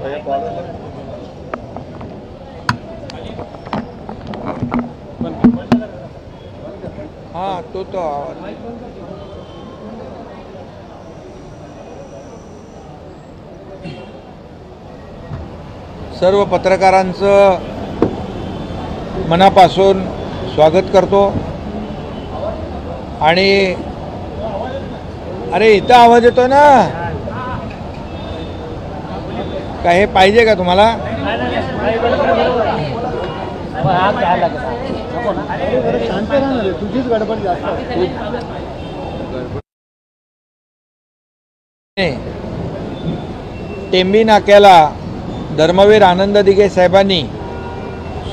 हाँ तो सर्व पत्रकारांचं मनापासून स्वागत करतो। आणि अरे इथं आवाज येतो ना, काय हे पाहिजे का तुम्हाला? तुझीच गडबड जास्त। टेंबी नाक्याला धर्मवीर आनंद दिघे साहेबांनी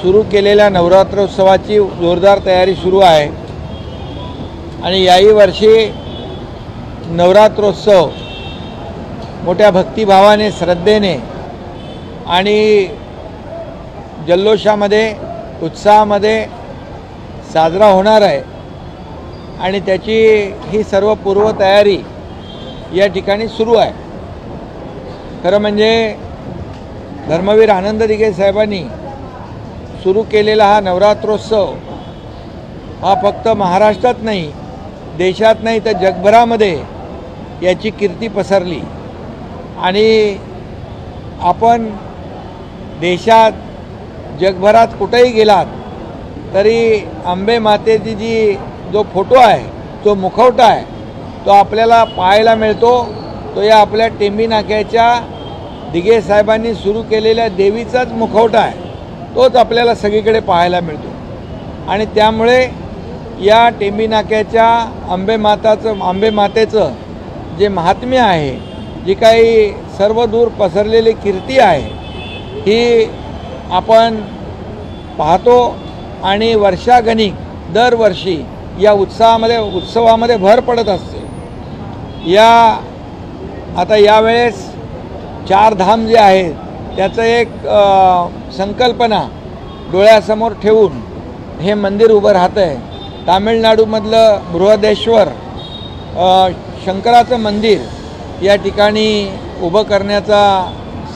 सुरू केलेल्या नवरात्रोत्सवाची जोरदार तयारी सुरू आहे। आणि याही वर्षी नवरात्रोत्सव मोठ्या भक्तिभावाने, श्रद्धेने आणि जल्लोषामध्ये, उत्साहामध्ये साजरा होणार आहे। आणि त्याची ही सर्व पूर्वतयारी या ठिकाणी सुरू आहे। खरं म्हणजे धर्मवीर आनंद दिघे साहेबांनी सुरू केलेला हा नवरात्रोत्सव हा फक्त महाराष्ट्रात नाही, देशात नाही तर जगभरामध्ये याची कीर्ती पसरली। आणि आपण देशात, जगभरात कुठेही गेलात तरी अंबे मातेची जो फोटो आहे, जो मुखवटा आहे, तो आपल्याला पाहायला मिळतो। तो या आपल्या टेंबी नाक्याच्या दिघे साहेबांनी सुरू केलेल्या देवीचाच मुखवटा आहे, तोच आपल्याला सगळीकडे पाहायला मिळतो। आणि त्यामुळे या टेंबी नाक्याच्या अंबे मातेचं जे महात्म्य आहे, जी काही सर्वदूर पसरलेली कीर्ती आहे, ही आपण पाहतो। आणि वर्षागणिक दरवर्षी या उत्सवामध्ये भर पडत असते। आता यावेळेस 4 धाम जे आहेत त्याचं एक संकल्पना डोळ्यासमोर ठेवून हे मंदिर उभं राहतं आहे। तामिळनाडूमधलं बृहदेश्वर शंकराचं मंदिर या ठिकाणी उभं करण्याचा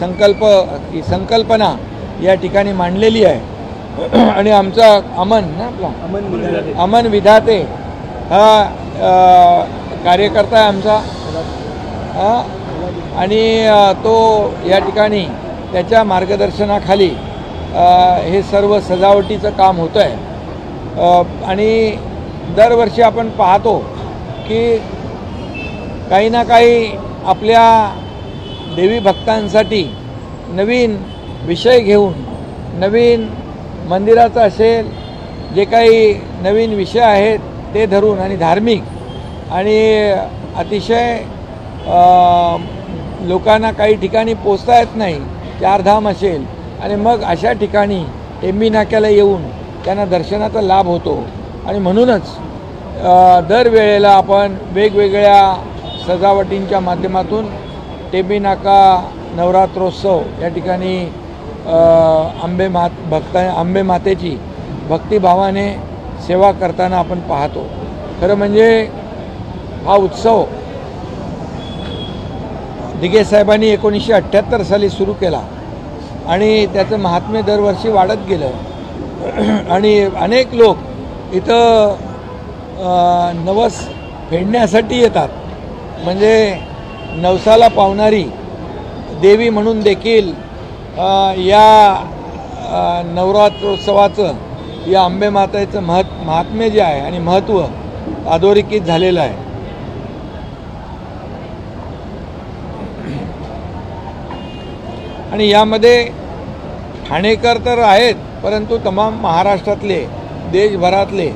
संकल्पना या ठिकाणी मांडलेली आहे। आणि आमचा अमन विधाते हा कार्यकर्ता आहे आमचा, आणि तो या ठिकाणी त्याच्या मार्गदर्शनाखाली हे सर्व सजावटीचं काम होतं आहे। आणि दरवर्षी आपण पाहतो की काही ना काही आपल्या देवी भक्तांसाठी नवीन विषय घेऊन, नवीन मंदिराचा असेल, जे काही नवीन विषय आहेत ते धरून, आणि धार्मिक आणि अतिशय लोकांना काही ठिकाणी पोचता येत नाही, 4 धाम असेल, आणि मग अशा ठिकाणी टेंबी नाक्याला येऊन त्यांना दर्शनाचा लाभ होतो। आणि म्हणूनच दरवेळेला आपण वेगवेगळ्या सजावटींच्या माध्यमातून टेंबी नाका नवरात्रोत्सव या ठिकाणी अंबे मातेची भक्तिभावाने सेवा करताना आपण पाहतो। खरं म्हणजे हा उत्सव दिघे साहेबांनी 1978 साली सुरू केला आणि त्याचं महात्म्य दरवर्षी वाढत गेलं। आणि अनेक लोक इथं नवस फेडण्यासाठी येतात। म्हणजे नवसाला पावणारी देवी म्हणून देखील या नवरात्रोत्सवाचं, या अंबे मातेचं महात्म्य जे आहे आणि महत्त्व अधोरेखित झालेलं आहे। आणि यामध्ये ठाणेकर तर आहेत, परंतु तमाम महाराष्ट्रातले, देशभरातले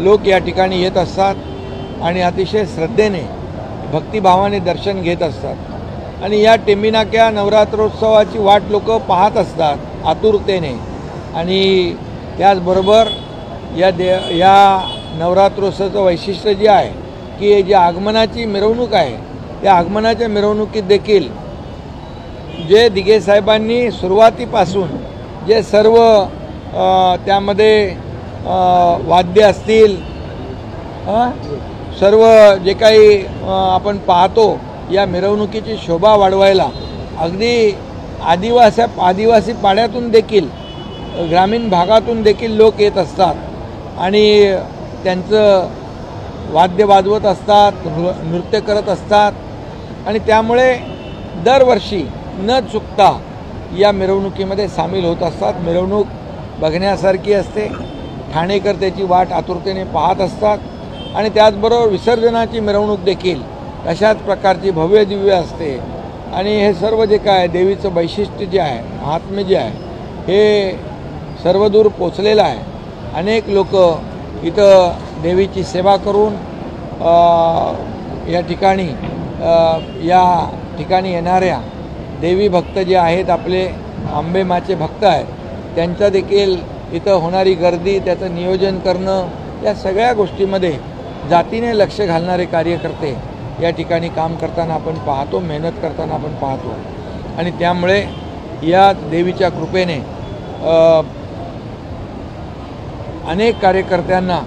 लोक या ठिकाणी येत असतात आणि अतिशय श्रद्धेने, भक्तिभावाने दर्शन घेत असतात। आणि या टेंबी नाक्या नवरात्रोत्सवाची वाट लोक पाहत असतात आतुरतेने। आणि त्याचबरोबर या नवरात्रोत्सवाचं वैशिष्ट्य जे आहे की जी आगमनाची मिरवणूक आहे, त्या आगमनाच्या मिरवणुकीत देखील जे दिघे साहेबांनी सुरुवातीपासून जे सर्व त्यामध्ये वाद्य असतील, सर्व जे काही आपण पाहतो, या मिरवणुकीची शोभा वाढवायला अगदी आदिवासी पाड्यातून देखील ग्रामीण भागातून देखील लोक येत असतात आणि त्यांचं वाद्य वाजवत असतात, नृत्य करत असतात आणि त्यामुळे दरवर्षी न चुकता या मिरवणुकीमध्ये सामील होत असतात. मिरवणूक बघण्यासारखी असते. ठाणेकर त्याची वाट आतुरतेने पाहत असतात आणि त्याचबरोबर विसर्जनाची मिरवणूक देखील अशाच प्रकारची भव्य दिव्य असते आणि हे सर्व जे काय देवीचं वैशिष्ट्य जे आहे, महात्म्य जे आहे, हे सर्वदूर पोचलेलं आहे. अनेक लोक इथं देवीची सेवा करून या ठिकाणी येणाऱ्या देवी भक्त जे आहेत, आपले अंबेमाचे भक्त आहेत, त्यांचा देखील इथं होणारी गर्दी, त्याचं नियोजन करणं, या सगळ्या गोष्टीमध्ये जातीने लक्ष घालणारे कार्यकर्ते या ठिकाणी काम करताना आपण पाहतो, मेहनत करताना आपण पाहतो आणि त्यामुळे या देवीच्या कृपेने अनेक कार्यकर्त्यांना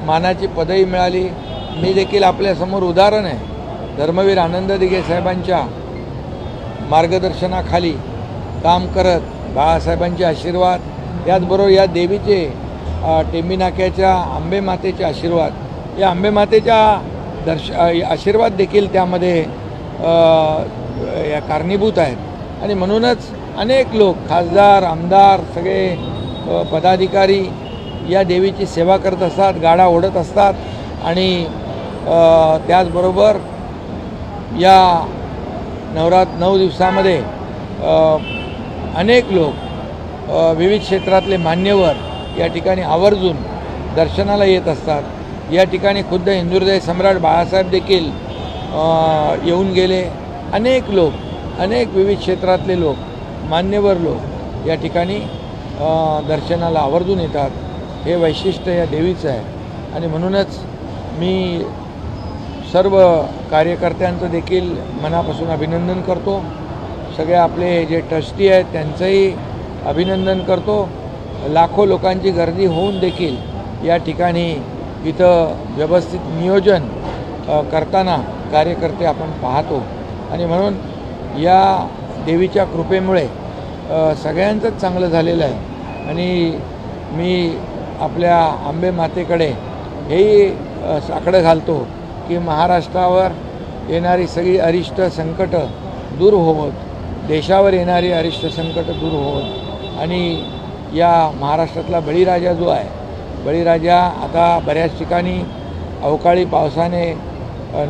मानाची पदवी मिळाली. मी देखील आपल्यासमोर उदाहरण आहे. धर्मवीर आनंद दिघे साहेबांच्या मार्गदर्शनाखाली काम करत बाळासाहेबांचे आशीर्वाद, त्याचबरोबर या देवीचे टेंबी नाक्याच्या अंबेमातेचे आशीर्वाद, या अंबेमातेच्या आशीर्वाद देखील त्यामध्ये या कारणीभूत आहेत आणि म्हणूनच अनेक लोक, खासदार, आमदार, सगळे पदाधिकारी या देवीची सेवा करत असतात, गाडा ओढत असतात आणि त्याचबरोबर या 9 दिवसामध्ये अनेक लोक विविध क्षेत्रातले मान्यवर या ठिकाणी आवर्जून दर्शनाला येत असतात. या ठिकाणी खुद्द हिंदुहृदय सम्राट बाळासाहेब देखील येऊन गेले. अनेक लोक, अनेक विविध क्षेत्रातले लोक, मान्यवर लोक या ठिकाणी दर्शनाला आवर्जून येतात. हे वैशिष्ट्य या देवीचं आहे आणि म्हणूनच मी सर्व कार्यकर्त्यांचं देखील मनापासून अभिनंदन करतो. सगळे आपले जे ट्रस्टी आहेत त्यांचंही अभिनंदन करतो. लाखो लोकांची गर्दी होऊन देखील या ठिकाणी इथं व्यवस्थित नियोजन करताना कार्यकर्ते आपण पाहतो आणि म्हणून या देवीच्या कृपेमुळे सगळ्यांचंच चांगलं झालेलं आहे आणि मी आपल्या अंबे मातेकडे हेही साकडं घालतो की महाराष्ट्रावर येणारी सगळी अरिष्ट संकट दूर होवत, देशावर येणारी अरिष्ट संकट दूर होवत आणि या महाराष्ट्रातला बळीराजा जो आहे, बळीराजा आता बऱ्याच ठिकाणी अवकाळी पावसाने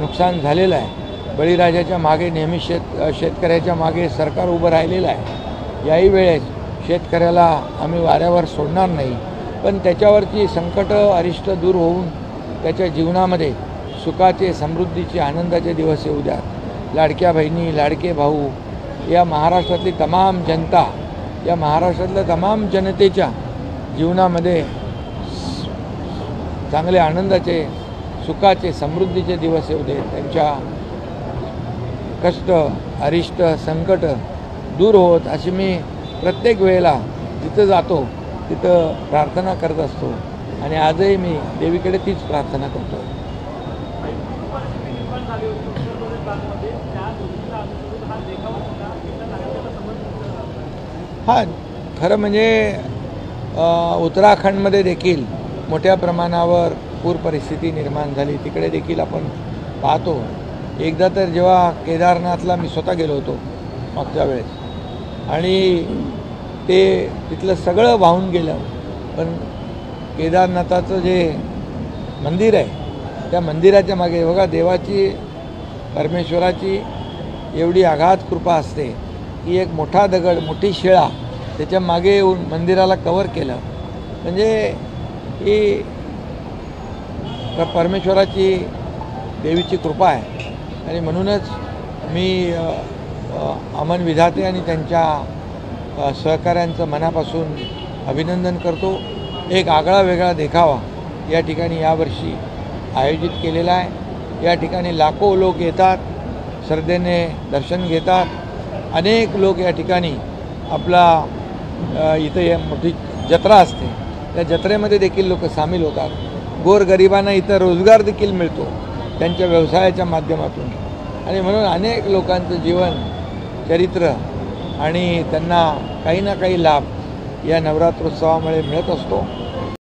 नुकसान झालेलं आहे. बळीराजाच्या मागे नेहमी शेतकऱ्याच्या मागे सरकार उभं राहिलेलं आहे. याही वेळेस शेतकऱ्याला आम्ही वाऱ्यावर सोडणार नाही, पण त्याच्यावरची संकट अरिष्ट दूर होऊन त्याच्या जीवनामध्ये सुखाचे, समृद्धीचे, आनंदाचे दिवस येऊ द्या. लाडक्या बहिणी, लाडके भाऊ, या महाराष्ट्रातली तमाम जनता, या महाराष्ट्रातल्या तमाम जनतेच्या जीवनामध्ये चांगले आनंदाचे, सुखाचे, समृद्धीचे दिवस येऊ दे. त्यांच्या कष्ट, अरिष्ट, संकट दूर होत अशी मी प्रत्येक वेळेला जिथं जातो तिथं प्रार्थना करत असतो आणि आजही मी देवीकडे तीच प्रार्थना करतो. हां, खरं म्हणजे उत्तराखंडमध्ये देखील मोठ्या प्रमाणावर पूर परिस्थिती निर्माण झाली. तिकडे देखील आपण पाहतो. एकदा तर जेव्हा केदारनाथला मी स्वतः गेलो होतो मागच्या वेळेस आणि ते तिथलं सगळं वाहून गेलं, पण केदारनाथाचं जे मंदिर आहे त्या मंदिराच्या मागे बघा देवाची, परमेश्वराची एवढी अगाध कृपा असते की एक मोठा दगड, मोठी शिळा त्याच्या मागे येऊन मंदिराला कव्हर केलं. म्हणजे ही परमेश्वराची, देवीची कृपा आहे आणि म्हणूनच मी अमन विधाते आणि त्यांच्या सहकाऱ्यांचं मनापासून अभिनंदन करतो. एक आगळा वेगळा देखावा या ठिकाणी यावर्षी आयोजित केलेला आहे. या ठिकाणी लाखो लोक येतात, श्रद्धेने दर्शन घेतात. अनेक लोक या ठिकाणी आपला इथं मोठी जत्रा असते, त्या जत्रेमध्ये देखील लोक सामील होतात. गोरगरिबांना इथं रोजगार देखील मिळतो त्यांच्या व्यवसायाच्या माध्यमातून आणि म्हणून अनेक लोकांचं जीवन चरित्र आणि त्यांना काही ना काही लाभ या नवरात्रोत्सवामुळे मिळत असतो.